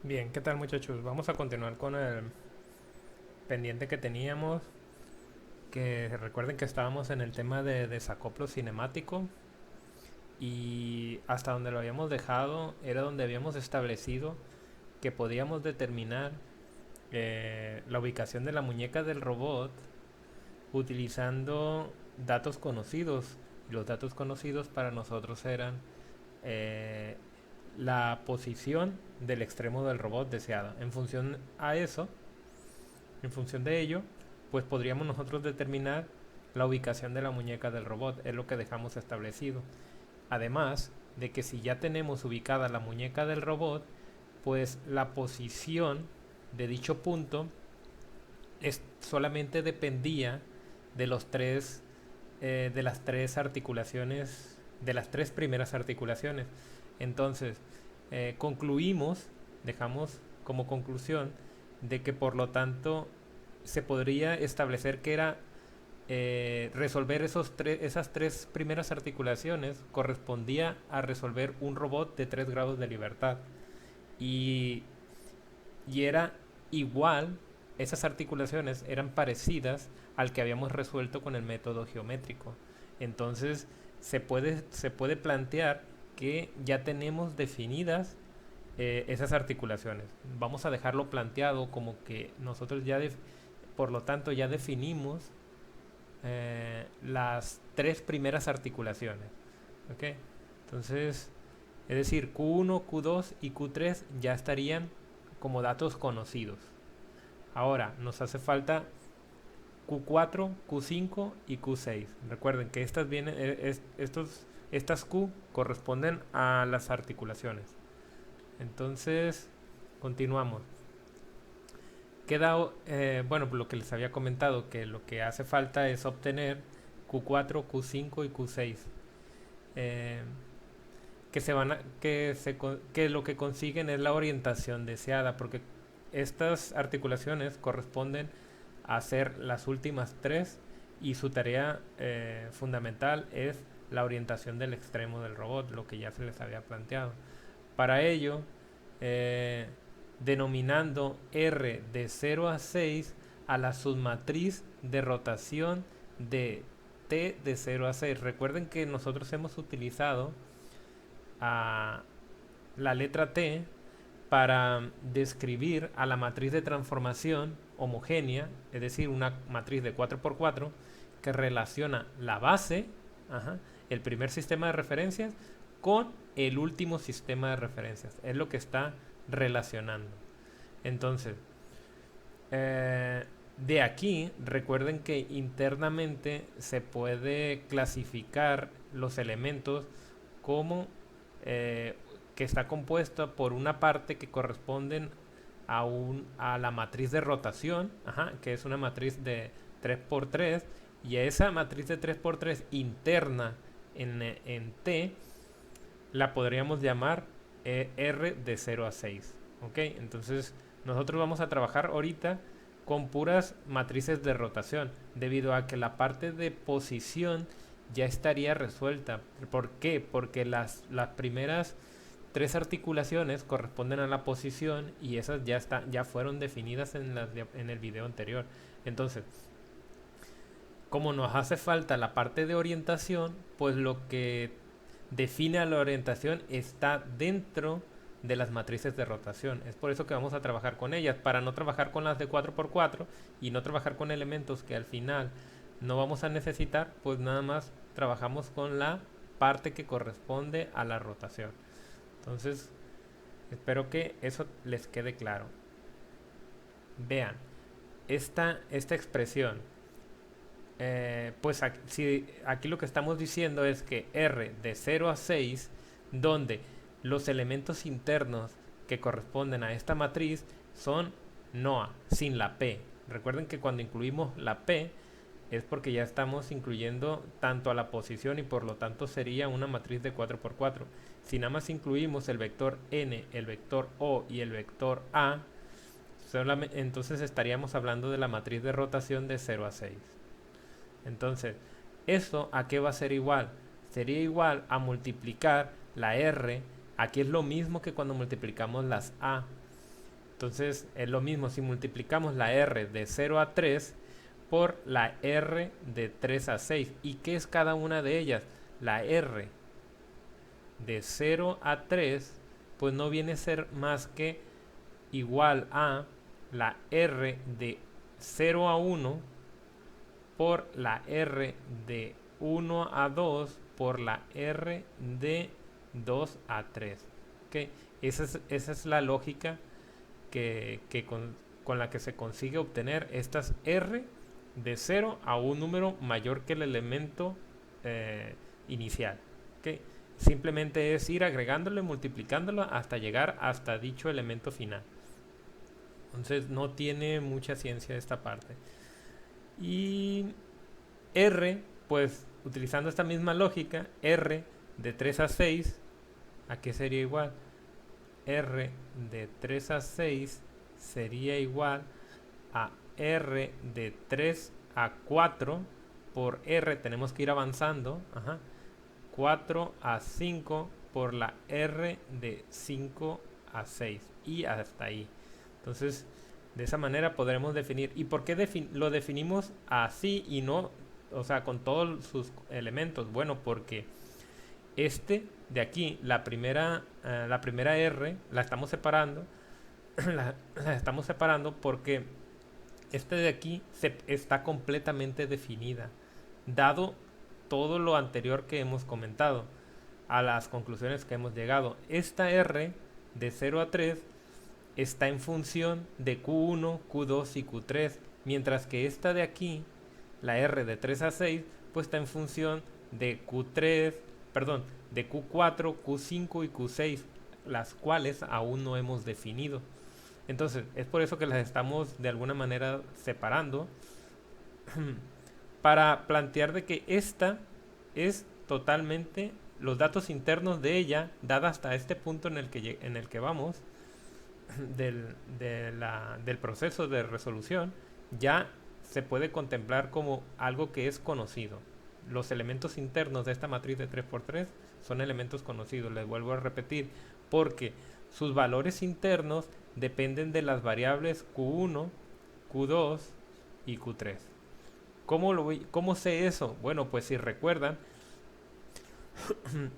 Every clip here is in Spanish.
Bien, ¿qué tal muchachos? Vamos a continuar con el pendiente que teníamos, que recuerden que estábamos en el tema de desacoplo cinemático y hasta donde lo habíamos dejado era donde habíamos establecido que podíamos determinar la ubicación de la muñeca del robot utilizando datos conocidos. Y los datos conocidos para nosotros eran eh, la posición del extremo del robot deseada. En función de ello, pues podríamos nosotros determinar la ubicación de la muñeca del robot, es lo que dejamos establecido. Además de que si ya tenemos ubicada la muñeca del robot, pues la posición de dicho punto solamente dependía de los tres de las tres articulaciones, de las tres primeras articulaciones. Entonces, concluimos, dejamos como conclusión de que por lo tanto se podría establecer que era resolver esas tres primeras articulaciones correspondía a resolver un robot de 3 grados de libertad. Y, y era igual, esas articulaciones eran parecidas al que habíamos resuelto con el método geométrico. Entonces se puede plantear que ya tenemos definidas esas articulaciones. Vamos a dejarlo planteado como que nosotros por lo tanto ya definimos las tres primeras articulaciones. ¿Ok? Entonces, es decir, Q1, Q2 y Q3 ya estarían como datos conocidos. Ahora, nos hace falta Q4, Q5 y Q6. Recuerden que estas Q corresponden a las articulaciones. Entonces, continuamos. Bueno, lo que les había comentado, que lo que hace falta es obtener Q4, Q5 y Q6. Eh, que lo que consiguen es la orientación deseada, porque estas articulaciones corresponden a ser las últimas tres y su tarea fundamental es la orientación del extremo del robot, lo que ya se les había planteado. Para ello, eh, denominando R de 0 a 6 a la submatriz de rotación de T de 0 a 6. Recuerden que nosotros hemos utilizado a la letra T para describir a la matriz de transformación homogénea, es decir, una matriz de 4x4 que relaciona la base, ajá, el primer sistema de referencias, con el último sistema de referencias. Es lo que está relacionando. Entonces, de aquí, recuerden que internamente se puede clasificar los elementos como eh, que está compuesta por una parte que corresponden a la matriz de rotación, ajá, que es una matriz de 3x3, y a esa matriz de 3x3 interna en T la podríamos llamar R de 0 a 6. ¿Ok? Entonces nosotros vamos a trabajar ahorita con puras matrices de rotación, debido a que la parte de posición ya estaría resuelta. ¿Por qué? Porque las primeras tres articulaciones corresponden a la posición y esas ya fueron definidas en el video anterior. Entonces, como nos hace falta la parte de orientación, pues lo que define a la orientación está dentro de las matrices de rotación. Es por eso que vamos a trabajar con ellas, para no trabajar con las de 4x4 y no trabajar con elementos que al final no vamos a necesitar, pues nada más trabajamos con la parte que corresponde a la rotación. Entonces, espero que eso les quede claro. Vean, esta expresión, pues aquí lo que estamos diciendo es que R de 0 a 6, donde los elementos internos que corresponden a esta matriz son NOA, sin la P. Recuerden que cuando incluimos la P es porque ya estamos incluyendo tanto a la posición y por lo tanto sería una matriz de 4x4. Si nada más incluimos el vector N, el vector O y el vector A, entonces estaríamos hablando de la matriz de rotación de 0 a 6. Entonces, ¿eso a qué va a ser igual? Sería igual a multiplicar la R. Aquí es lo mismo que cuando multiplicamos las A. Entonces es lo mismo si multiplicamos la R de 0 a 3 por la R de 3 a 6. ¿Y qué es cada una de ellas? La R de 0 a 3 pues no viene a ser más que igual a la R de 0 a 1 por la R de 1 a 2 por la R de 2 a 3. ¿Okay? Esa es la lógica que con la que se consigue obtener estas R de 0 a un número mayor que el elemento inicial. ¿Okay? Simplemente es ir agregándolo y multiplicándolo hasta llegar hasta dicho elemento final. Entonces no tiene mucha ciencia esta parte. Y R, pues utilizando esta misma lógica, R de 3 a 6, ¿a qué sería igual? R de 3 a 6 sería igual a R de 3 a 4 por R, tenemos que ir avanzando, 4 a 5 por la R de 5 a 6 y hasta ahí. Entonces, de esa manera podremos definir. ¿Y por qué lo definimos así y no, o sea, con todos sus elementos? Bueno, porque este de aquí, la primera R, la estamos separando, la estamos separando porque este de aquí está completamente definida, dado todo lo anterior que hemos comentado, a las conclusiones que hemos llegado. Esta R de 0 a 3 está en función de Q1, Q2 y Q3, mientras que esta de aquí, la R de 3 a 6, pues está en función de Q3, perdón, de Q4, Q5 y Q6, las cuales aún no hemos definido. Entonces, es por eso que las estamos de alguna manera separando para plantear de que esta es totalmente los datos internos de ella, dada hasta este punto en el que vamos, del proceso de resolución, ya se puede contemplar como algo que es conocido. Los elementos internos de esta matriz de 3×3 son elementos conocidos, les vuelvo a repetir, porque sus valores internos dependen de las variables Q1, Q2 y Q3. ¿Cómo sé eso? Bueno, pues si recuerdan,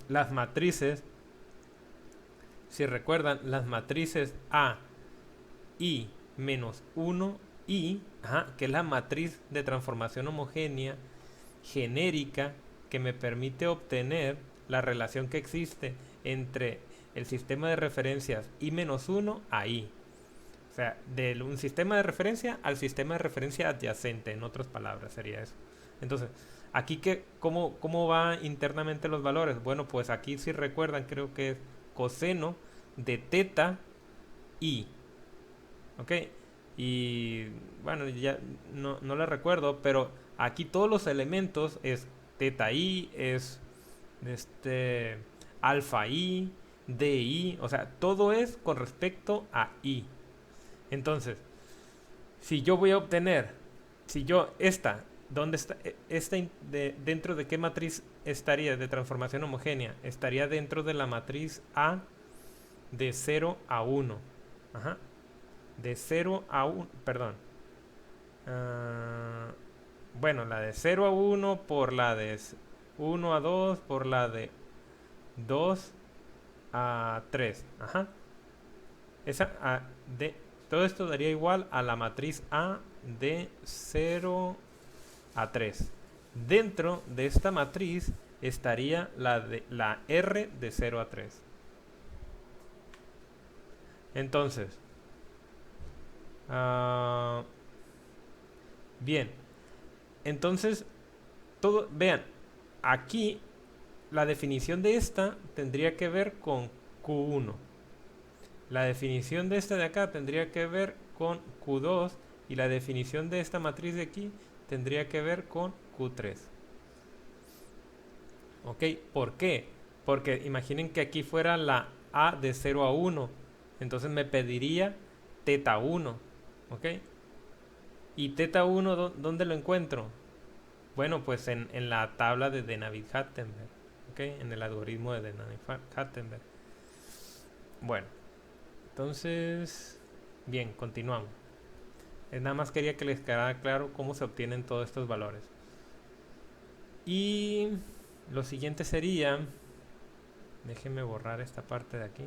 las matrices, A, I, menos 1, I, que es la matriz de transformación homogénea genérica que me permite obtener la relación que existe entre el sistema de referencias I-1 a I. O sea, de un sistema de referencia al sistema de referencia adyacente, en otras palabras sería eso. Entonces, aquí ¿cómo va internamente los valores? Bueno, pues aquí si recuerdan, creo que es coseno de teta I. ¿Ok? Y bueno, ya no la recuerdo, pero aquí todos los elementos es teta I, es alfa I, DI, o sea, todo es con respecto a I. Entonces, si yo voy a obtener, ¿dónde está? ¿Dentro de qué matriz estaría de transformación homogénea? Estaría dentro de la matriz A de 0 a 1. De 0 a 1, perdón. Bueno, la de 0 a 1 por la de 1 a 2 por la de 2 a 3. Todo esto daría igual a la matriz A de 0 a 3. Dentro de esta matriz estaría la R de 0 a 3. Entonces, bien, entonces, vean, aquí la definición de esta tendría que ver con Q1. La definición de esta de acá tendría que ver con Q2 y la definición de esta matriz de aquí tendría que ver con Q3. ¿Ok? ¿Por qué? Porque imaginen que aquí fuera la A de 0 a 1. Entonces me pediría teta 1. ¿Ok? ¿Y teta 1 dónde lo encuentro? Bueno, pues en la tabla de Navier-Hattenberg. ¿Ok? En el algoritmo de Navier-Hattenberg. Bueno, entonces Bien, continuamos. Nada más quería que les quedara claro cómo se obtienen todos estos valores. Y lo siguiente sería, déjenme borrar esta parte de aquí.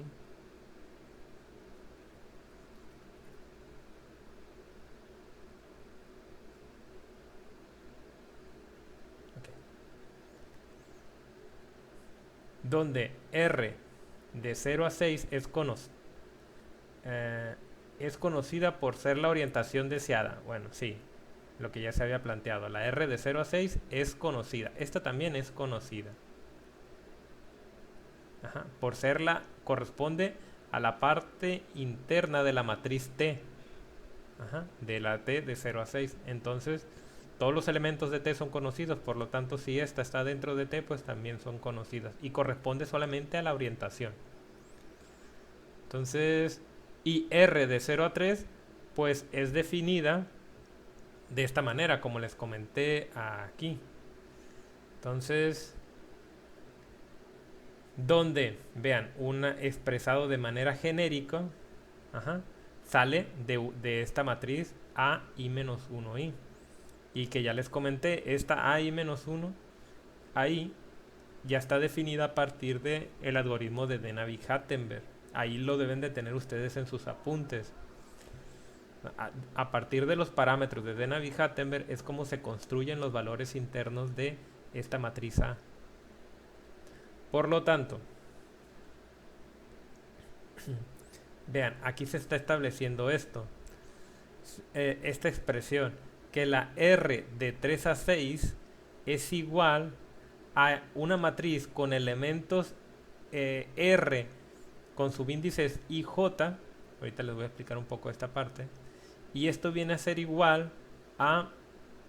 Okay. Donde R de 0 a 6 es conocida por ser la orientación deseada. Bueno, sí, lo que ya se había planteado. La R de 0 a 6 es conocida. Esta también es conocida. Ajá, por ser corresponde a la parte interna de la matriz T. Ajá, de la T de 0 a 6. Entonces, todos los elementos de T son conocidos. Por lo tanto, si esta está dentro de T, pues también son conocidas. Y corresponde solamente a la orientación. Entonces, y R de 0 a 3, pues es definida de esta manera, como les comenté aquí. Entonces, donde, vean, expresado de manera genérica, ajá, sale de esta matriz A I menos 1I. Y que ya les comenté, esta A I menos 1, ahí ya está definida a partir del algoritmo de Navier-Hattenberg. Ahí lo deben de tener ustedes en sus apuntes. A partir de los parámetros de Navier-Hattenberg es como se construyen los valores internos de esta matriz A. Por lo tanto, vean, aquí se está estableciendo esto. Esta expresión, que la R de 3 a 6 es igual a una matriz con elementos R con subíndices I, J. Ahorita les voy a explicar un poco esta parte. Y esto viene a ser igual a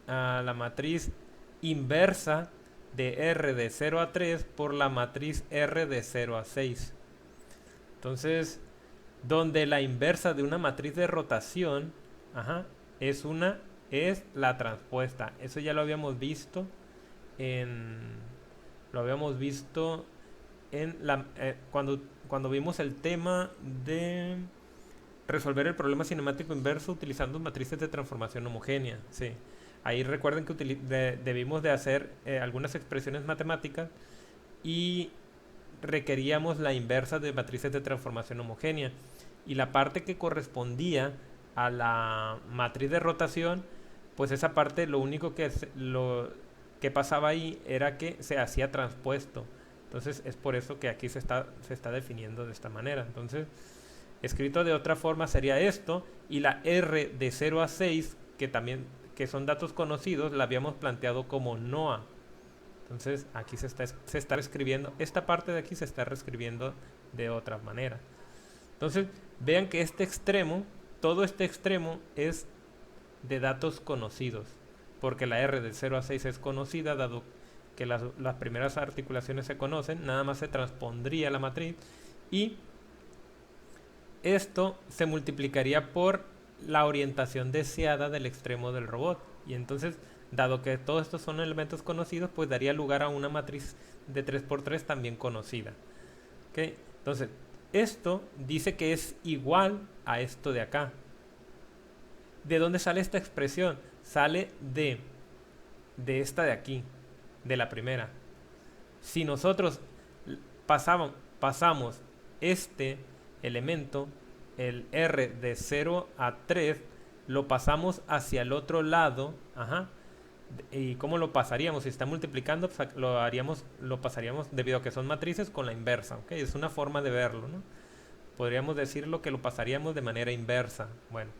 la matriz inversa de R de 0 a 3 por la matriz R de 0 a 6. Entonces, donde la inversa de una matriz de rotación, ajá, es la transpuesta. Eso ya lo habíamos visto cuando vimos el tema de resolver el problema cinemático inverso utilizando matrices de transformación homogénea. Sí. Ahí recuerden que debimos de hacer algunas expresiones matemáticas y requeríamos la inversa de matrices de transformación homogénea. Y la parte que correspondía a la matriz de rotación, pues esa parte lo único que pasaba ahí era que se hacía transpuesto. Entonces es por eso que aquí se está definiendo de esta manera. Entonces, escrito de otra forma sería esto, y la R de 0 a 6, que son datos conocidos, la habíamos planteado como NOA. Entonces aquí se está escribiendo, esta parte de aquí se está reescribiendo de otra manera. Entonces vean que todo este extremo es de datos conocidos, porque la R de 0 a 6 es conocida, dado que las primeras articulaciones se conocen, nada más se transpondría la matriz y esto se multiplicaría por la orientación deseada del extremo del robot. Y entonces, dado que todos estos son elementos conocidos, pues daría lugar a una matriz de 3×3 también conocida. ¿Okay? Entonces, esto dice que es igual a esto de acá. ¿De dónde sale esta expresión? Sale de esta de aquí, de la primera. Si nosotros pasamos este elemento, el R de 0 a 3, lo pasamos hacia el otro lado. Ajá. ¿Y cómo lo pasaríamos? Si está multiplicando, pues lo pasaríamos, debido a que son matrices, con la inversa. ¿Okay? Es una forma de verlo, ¿no? Podríamos decirlo que lo pasaríamos de manera inversa. Bueno,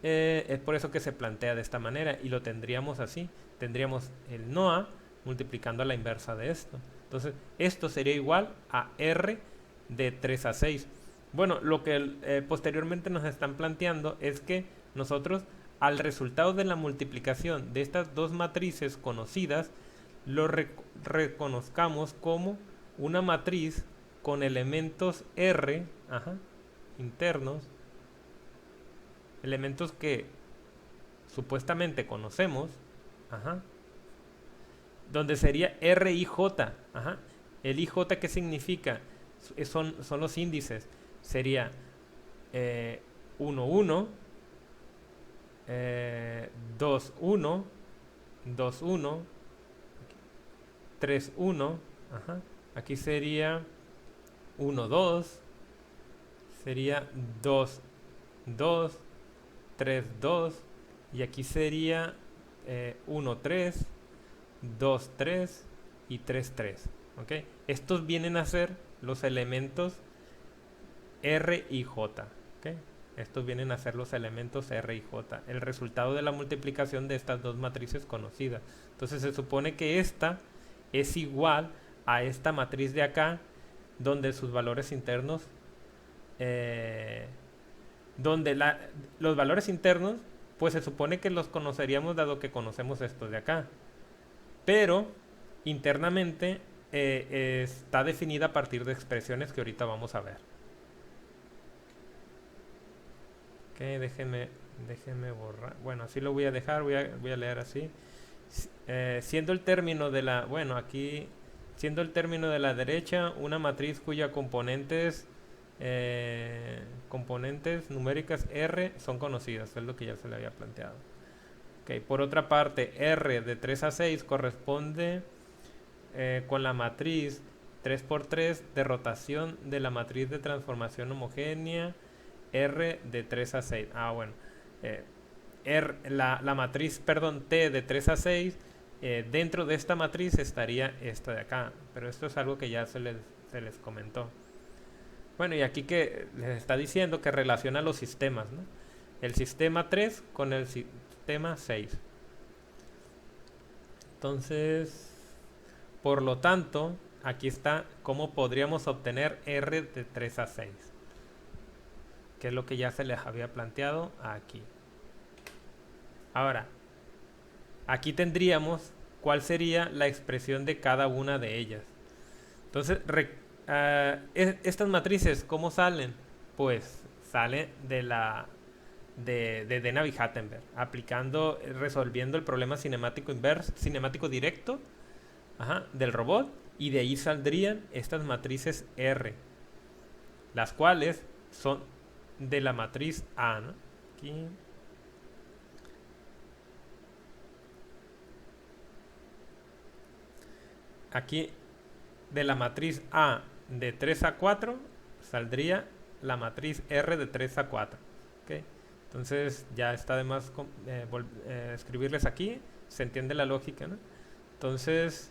es por eso que se plantea de esta manera y lo tendríamos así. Tendríamos el NOA multiplicando a la inversa de esto. Entonces, esto sería igual a R de 3 a 6. Bueno, lo que posteriormente nos están planteando es que nosotros, al resultado de la multiplicación de estas dos matrices conocidas, lo reconozcamos como una matriz con elementos R, ajá, internos, elementos que supuestamente conocemos, ajá, donde sería R y J. Ajá. El IJ, ¿qué significa? Son los índices. Sería 1, 1, 2, 1, 2, 1, 3, 1, ajá. Aquí sería 1, 2, sería 2, 2, 3, 2, y aquí sería 1, 3, 2, 3 y 3, 3. ¿Ok? Estos vienen a ser los elementos R y J. ¿Ok? Estos vienen a ser los elementos R y J, el resultado de la multiplicación de estas dos matrices conocidas. Entonces se supone que esta es igual a esta matriz de acá, donde sus valores internos, eh, los valores internos, pues se supone que los conoceríamos dado que conocemos estos de acá. Pero internamente está definida a partir de expresiones que ahorita vamos a ver. Ok, déjenme borrar. Bueno, así lo voy a dejar, voy a leer así. Siendo el término de la, bueno, aquí, siendo el término de la derecha una matriz cuya componentes numéricas R son conocidas, es lo que ya se le había planteado. Okay, por otra parte, R de 3 a 6 corresponde con la matriz 3 por 3 de rotación de la matriz de transformación homogénea R de 3 a 6. Ah, bueno. La matriz, perdón, T de 3 a 6, dentro de esta matriz estaría esta de acá. Pero esto es algo que ya se les comentó. Bueno, y aquí que les está diciendo que relaciona los sistemas, ¿no? El sistema 3 con el sistema 6. Entonces, por lo tanto, aquí está cómo podríamos obtener R de 3 a 6, que es lo que ya se les había planteado aquí. Ahora, aquí tendríamos cuál sería la expresión de cada una de ellas. Entonces, estas matrices, ¿cómo salen? Pues salen de Navier-Steenbergen, resolviendo el problema cinemático inverso, cinemático directo, del robot, y de ahí saldrían estas matrices R, las cuales son de la matriz A, ¿no? Aquí de la matriz A de 3 a 4 saldría la matriz R de 3 a 4. ¿Okay? Entonces ya está de más escribirles aquí, se entiende la lógica, ¿no? Entonces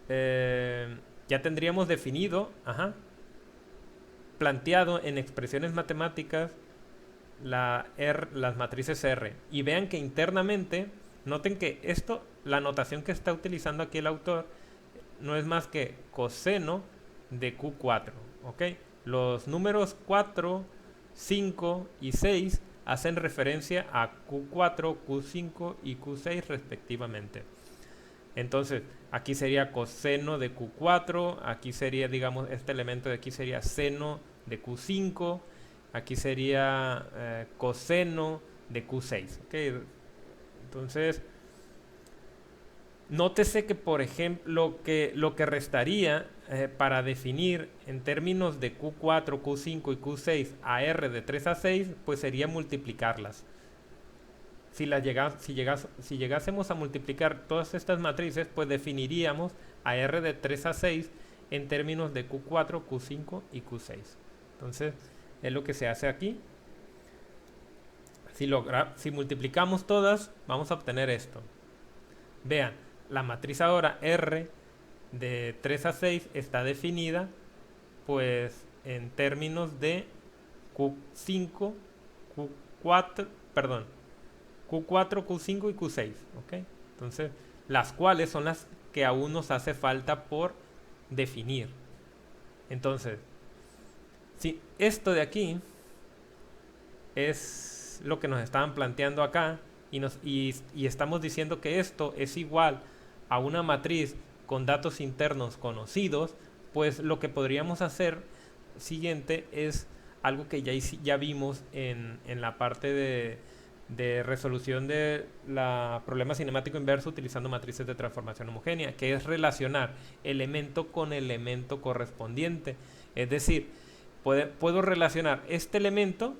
ya tendríamos definido, planteado en expresiones matemáticas las matrices R. Y vean que internamente, noten que la notación que está utilizando aquí el autor, no es más que coseno de Q4. ¿Ok? Los números 4, 5 y 6 hacen referencia a Q4, Q5 y Q6 respectivamente. Entonces, aquí sería coseno de Q4, aquí sería, digamos, este elemento de aquí sería seno de Q5, aquí sería coseno de Q6. ¿Okay? Entonces, nótese que, por ejemplo, lo que restaría para definir en términos de Q4, Q5 y Q6 a R de 3 a 6, pues sería multiplicarlas. Si llegásemos a multiplicar todas estas matrices, pues definiríamos a R de 3 a 6 en términos de Q4, Q5 y Q6. Entonces, es lo que se hace aquí. Si multiplicamos todas, vamos a obtener esto. Vean, la matriz ahora R de 3 a 6 está definida pues en términos de Q5, Q4, Q5 y Q6, ¿ok? Entonces, las cuales son las que aún nos hace falta por definir. Entonces, si esto de aquí es lo que nos estaban planteando acá y estamos diciendo que esto es igual a una matriz con datos internos conocidos, pues lo que podríamos hacer siguiente es algo que ya vimos en la parte de resolución de la problema cinemático inverso utilizando matrices de transformación homogénea, que es relacionar elemento con elemento correspondiente. Es decir, puedo relacionar este elemento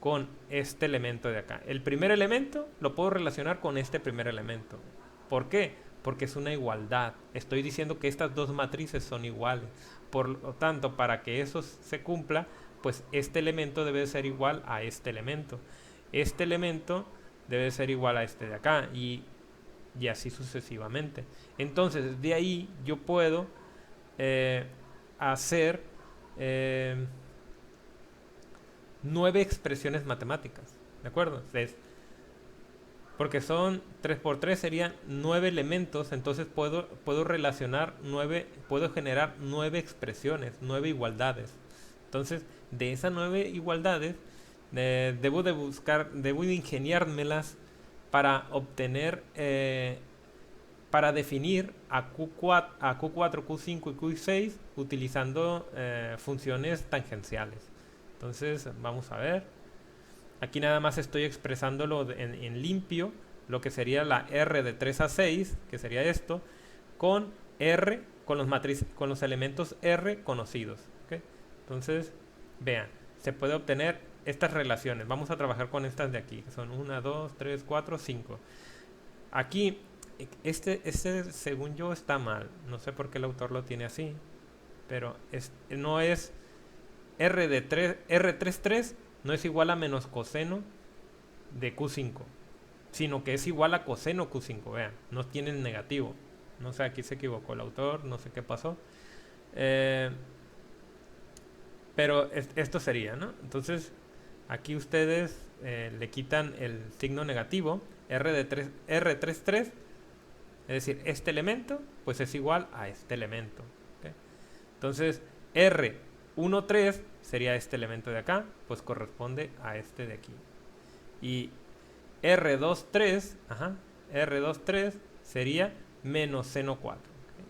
con este elemento de acá. El primer elemento lo puedo relacionar con este primer elemento. ¿Por qué? Porque es una igualdad. Estoy diciendo que estas dos matrices son iguales. Por lo tanto, para que eso se cumpla, pues este elemento debe ser igual a este elemento. Este elemento debe ser igual a este de acá y así sucesivamente. Entonces, de ahí yo puedo hacer 9 expresiones matemáticas. ¿De acuerdo? Porque son 3 por 3 serían 9 elementos, entonces puedo relacionar 9, puedo generar 9 expresiones, 9 igualdades. Entonces, de esas 9 igualdades, debo de ingeniármelas para obtener, para definir a Q4, Q5 y Q6 utilizando funciones tangenciales. Entonces, vamos a ver. Aquí nada más estoy expresándolo en limpio, lo que sería la R de 3 a 6, que sería esto, con R, con los elementos R conocidos. ¿Okay? Entonces, vean, se puede obtener estas relaciones. Vamos a trabajar con estas de aquí, que son 1, 2, 3, 4, 5. Aquí, este según yo está mal. No sé por qué el autor lo tiene así, pero no es R33 no es igual a menos coseno de Q5, sino que es igual a coseno Q5. Vean, no tiene el negativo. No sé, aquí se equivocó el autor, no sé qué pasó. Pero esto sería, ¿no? Entonces, aquí ustedes le quitan el signo negativo, R33, es decir, este elemento, pues es igual a este elemento. ¿Okay? Entonces, R13 sería este elemento de acá, pues corresponde a este de aquí. Y R23, R23 sería menos seno 4, ¿okay?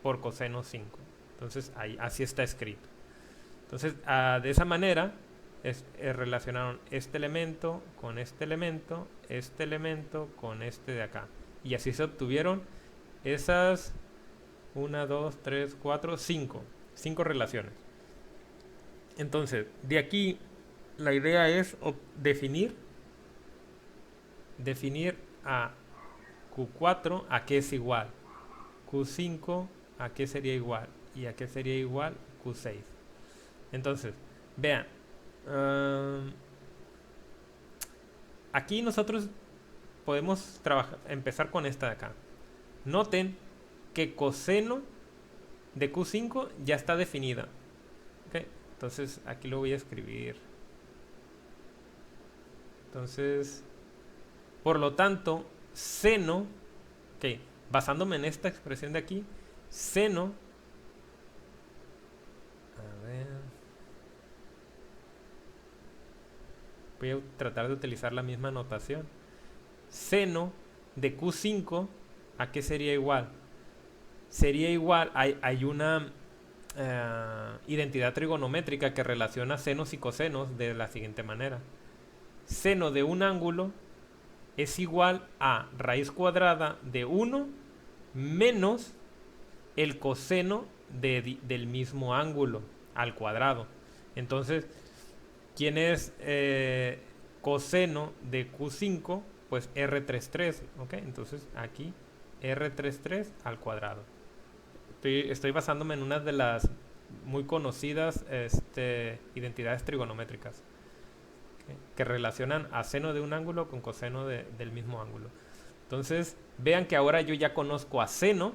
Por coseno 5. Entonces, así está escrito. Entonces, de esa manera, relacionaron este elemento con este elemento con este de acá. Y así se obtuvieron esas 1, 2, 3, 4, 5 relaciones. Entonces, de aquí la idea es definir a Q4 a qué es igual, Q5 a qué sería igual y a qué sería igual Q6. Entonces, vean, aquí nosotros podemos empezar con esta de acá. Noten que coseno de Q5 ya está definida. ¿Okay? Entonces aquí lo voy a escribir. Entonces, por lo tanto, seno, okay, basándome en esta expresión de aquí, seno, a ver, voy a tratar de utilizar la misma notación. Seno de Q5, ¿a qué sería igual? Sería igual, hay una identidad trigonométrica que relaciona senos y cosenos de la siguiente manera. Seno de un ángulo es igual a raíz cuadrada de 1 menos el coseno del mismo ángulo al cuadrado. Entonces, ¿quién es coseno de Q5? Pues R33, ¿ok? Entonces aquí R33 al cuadrado. Estoy basándome en una de las muy conocidas identidades trigonométricas, ¿okay? Que relacionan a seno de un ángulo con coseno del mismo ángulo. Entonces, vean que ahora yo ya conozco a seno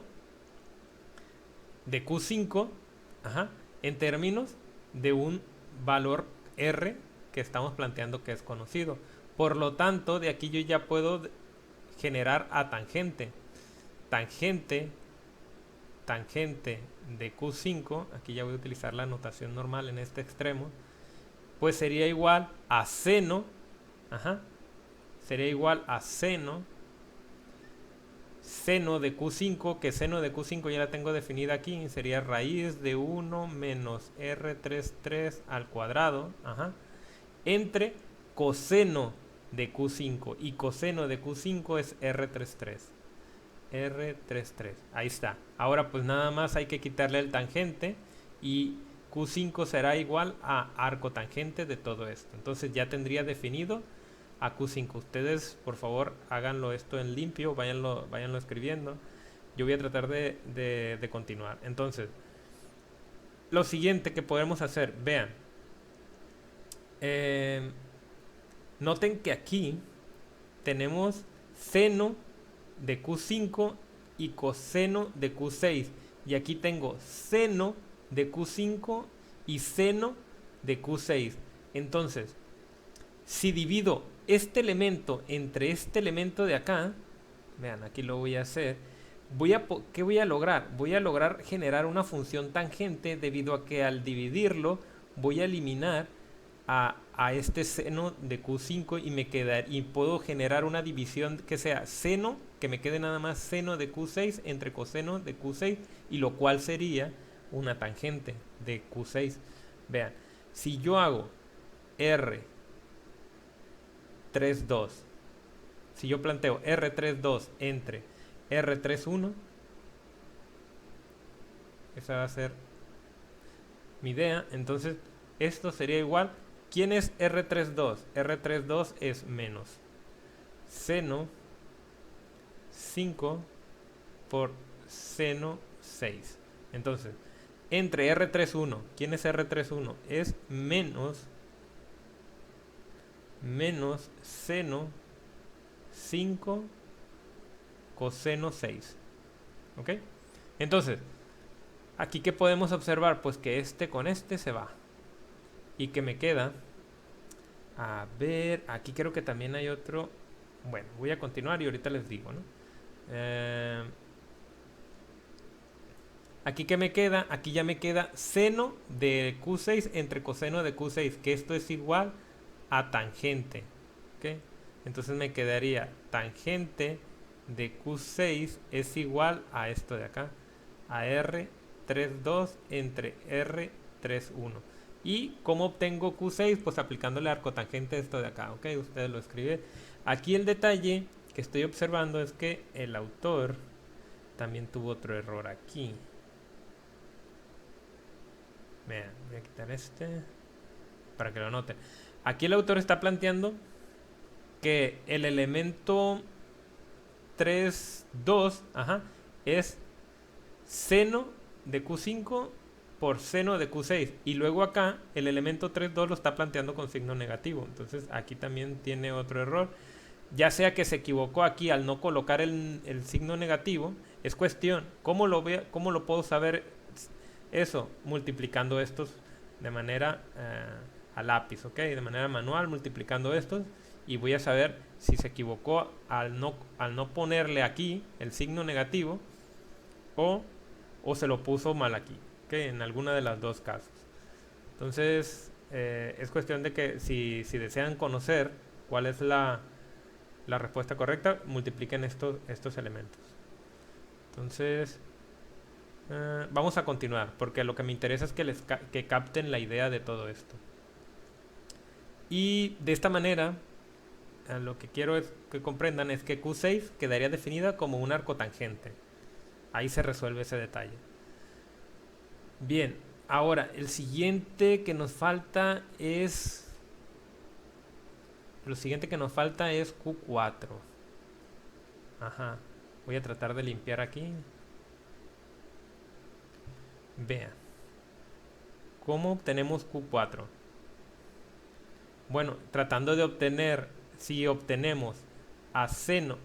de Q5, en términos de un valor R que estamos planteando que es conocido. Por lo tanto, de aquí yo ya puedo generar a tangente. Tangente de Q5, aquí ya voy a utilizar la notación normal en este extremo, pues sería igual a seno, sería igual a seno de Q5, que seno de Q5 ya la tengo definida aquí, sería raíz de 1 menos R33 al cuadrado, entre coseno de Q5, y coseno de Q5 es R33. Ahí está. Ahora pues nada más hay que quitarle el tangente y Q5 será igual a arco tangente de todo esto. Entonces ya tendría definido a Q5. Ustedes, por favor, háganlo esto en limpio, váyanlo escribiendo. Yo voy a tratar de continuar. Entonces, lo siguiente que podemos hacer, vean, eh, noten que aquí tenemos seno de Q5 y coseno de Q6. Y aquí tengo seno de Q5 y seno de Q6. Entonces, si divido este elemento entre este elemento de acá, vean, aquí lo voy a hacer, ¿qué voy a lograr? Voy a lograr generar una función tangente debido a que al dividirlo voy a eliminar a este seno de Q5 y puedo generar una división que sea seno, que me quede nada más seno de Q6 entre coseno de Q6, y lo cual sería una tangente de Q6. Vean, si yo hago R32, si yo planteo R32 entre R31, esa va a ser mi idea. Entonces esto sería igual. ¿Quién es R32? R32 es menos seno 5 por seno 6. Entonces, entre R31, ¿quién es R31? Es menos seno 5 coseno 6. ¿Ok? Entonces, aquí ¿qué podemos observar? Pues que este con este se va. Y que me queda, a ver, aquí creo que también hay otro. Bueno, voy a continuar y ahorita les digo, ¿no? Aquí que me queda, aquí ya me queda seno de Q6 entre coseno de Q6, que esto es igual a tangente. ¿Ok? Entonces me quedaría tangente de Q6 es igual a esto de acá, a R32 entre R31. ¿Y cómo obtengo Q6? Pues aplicándole arcotangente a esto de acá. ¿Ok? Ustedes lo escriben. Aquí el detalle que estoy observando es que el autor también tuvo otro error aquí. Vean, voy a quitar este para que lo noten. Aquí el autor está planteando que el elemento 3,2 es seno de Q5 por seno de Q6. Y luego acá el elemento 3,2 lo está planteando con signo negativo. Entonces aquí también tiene otro error. Ya sea que se equivocó aquí al no colocar el signo negativo, es cuestión. ¿Cómo lo puedo saber eso? Multiplicando estos de manera a lápiz, ¿ok? De manera manual, multiplicando estos. Y voy a saber si se equivocó al no ponerle aquí el signo negativo o se lo puso mal aquí, ¿ok? En alguna de las dos casos. Entonces, es cuestión de que si desean conocer cuál es la respuesta correcta, multipliquen estos elementos. Entonces, vamos a continuar, porque lo que me interesa es que capten la idea de todo esto. Y de esta manera, lo que quiero es que comprendan es que Q6 quedaría definida como un arco tangente. Ahí se resuelve ese detalle. Bien, ahora el siguiente que nos falta es... Lo siguiente que nos falta es Q4. Ajá. Voy a tratar de limpiar aquí. Vean. ¿Cómo obtenemos Q4? Bueno, tratando de obtener, si obtenemos a seno.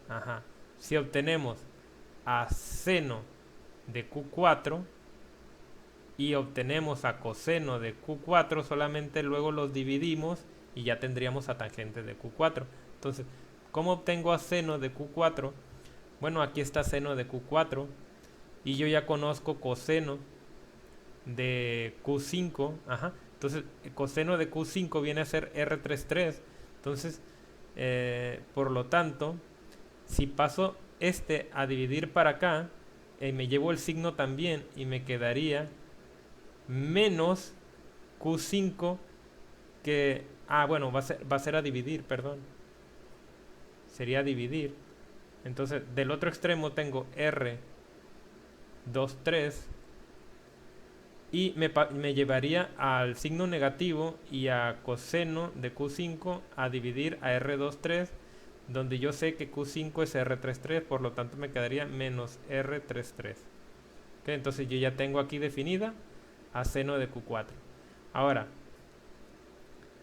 Ajá. Si obtenemos a seno de Q4 y obtenemos a coseno de Q4, solamente luego los dividimos y ya tendríamos a tangente de Q4. Entonces, ¿cómo obtengo a seno de Q4? Bueno, aquí está seno de Q4 y yo ya conozco coseno de Q5. Ajá. Entonces, coseno de Q5 viene a ser R33. Entonces, por lo tanto, si paso este a dividir para acá, me llevo el signo también y me quedaría menos Q5 que... bueno, va a ser a dividir, perdón. Sería dividir. Entonces, del otro extremo tengo R 2, 3 y me llevaría al signo negativo y a coseno de Q5 a dividir a R23, donde yo sé que Q5 es R33, por lo tanto me quedaría menos R33. ¿Okay? Entonces yo ya tengo aquí definida a seno de Q4. Ahora,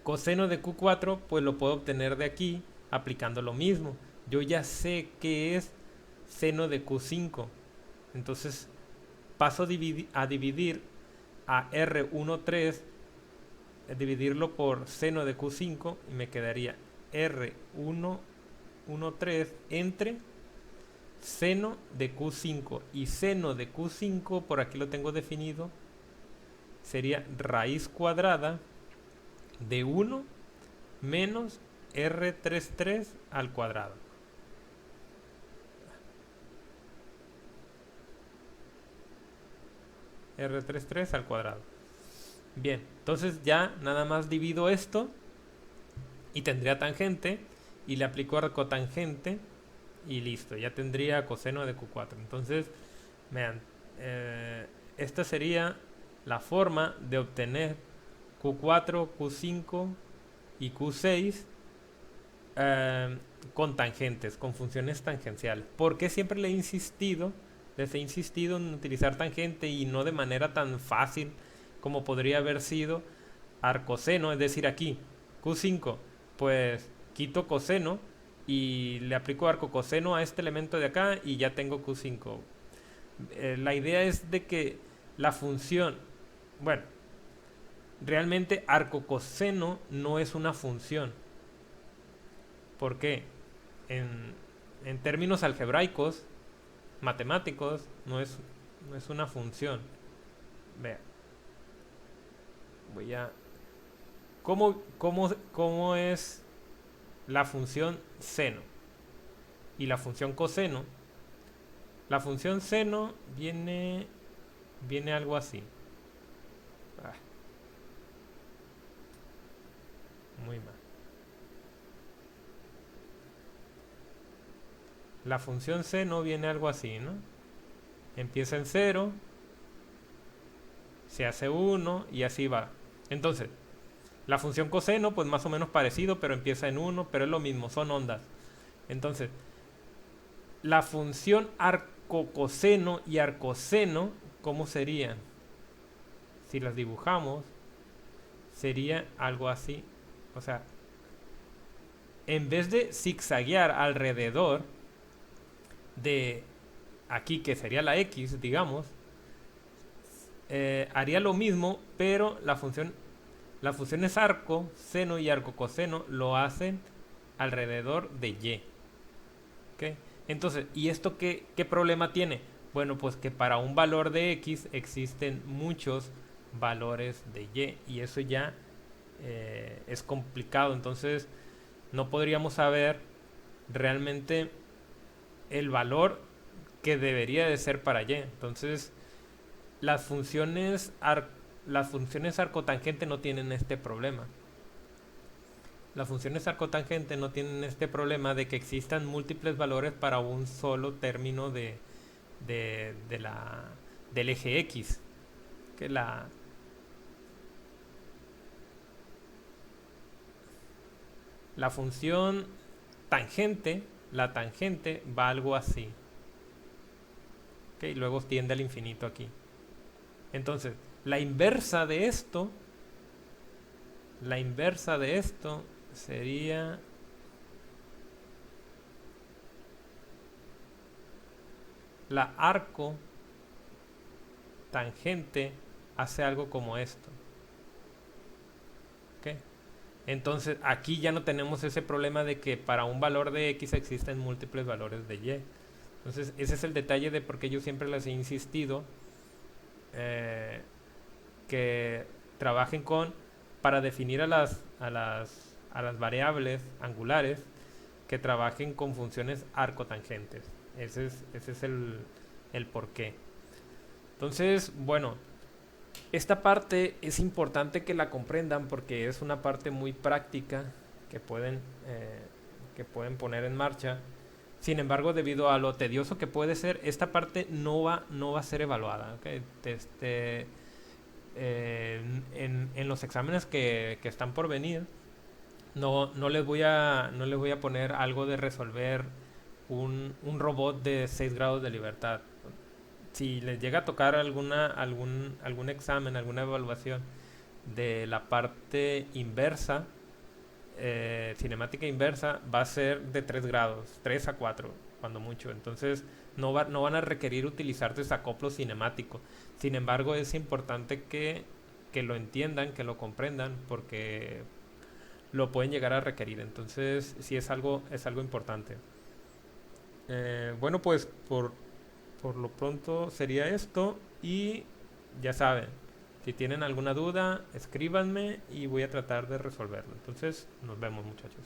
coseno de Q4 pues lo puedo obtener de aquí aplicando lo mismo. Yo ya sé que es seno de Q5. Entonces paso a dividir a R13, dividirlo por seno de Q5 y me quedaría R13 entre seno de Q5. Y seno de Q5, por aquí lo tengo definido, sería raíz cuadrada de 1 menos R33 al cuadrado. R33 al cuadrado. Bien, entonces ya nada más divido esto y tendría tangente y le aplico arcotangente y listo, ya tendría coseno de Q4. Entonces, vean, esta sería la forma de obtener Q4, Q5 y Q6 con tangentes, con funciones tangenciales. ¿Por qué siempre les he insistido en utilizar tangente y no de manera tan fácil como podría haber sido arcoseno? Es decir, aquí, Q5, pues quito coseno y le aplico arcocoseno a este elemento de acá y ya tengo Q5. La idea es de que la función, bueno, realmente arcocoseno no es una función. ¿Por qué? En, en términos algebraicos, matemáticos, no es una función. Vea, voy a... ¿Cómo es la función seno y la función coseno? La función seno viene algo así. Ah, muy mal. La función seno viene algo así, ¿no? Empieza en 0, se hace 1 y así va. Entonces, la función coseno, pues más o menos parecido, pero empieza en 1, pero es lo mismo, son ondas. Entonces, la función arcocoseno y arcoseno, ¿cómo serían? Si las dibujamos, sería algo así. O sea, en vez de zigzaguear alrededor de aquí, que sería la x, digamos, haría lo mismo, pero las funciones arco, seno y arcocoseno lo hacen alrededor de y. ¿Okay? Entonces, ¿y esto qué problema tiene? Bueno, pues que para un valor de x existen muchos valores de y eso ya es complicado. Entonces, no podríamos saber realmente el valor que debería de ser para y. Entonces, las funciones arcotangente no tienen este problema. Las funciones arcotangente no tienen este problema de que existan múltiples valores para un solo término del eje X. Que la función tangente, la tangente va algo así. ¿Okay? Y luego tiende al infinito aquí. Entonces, la inversa de esto sería la arco tangente hace algo como esto. ¿Okay? Entonces aquí ya no tenemos ese problema de que para un valor de x existen múltiples valores de y. Entonces ese es el detalle de por qué yo siempre les he insistido que trabajen para definir a las variables angulares, que trabajen con funciones arcotangentes. Ese es el porqué. Entonces, bueno, esta parte es importante que la comprendan porque es una parte muy práctica que pueden poner en marcha Sin embargo, debido a lo tedioso que puede ser, esta parte no va a ser evaluada. ¿Ok? En los exámenes que están por venir, no les voy a poner algo de resolver un robot de 6 grados de libertad. Si les llega a tocar algún examen, alguna evaluación de la parte inversa, cinemática inversa, va a ser de 3 grados, 3 a 4 cuando mucho. Entonces no van a requerir utilizar desacoplo cinemático. Sin embargo, es importante que lo entiendan, que lo comprendan, porque lo pueden llegar a requerir. Entonces, sí es algo importante. Bueno, pues por lo pronto sería esto y ya saben, si tienen alguna duda, escríbanme y voy a tratar de resolverlo. Entonces, nos vemos muchachos.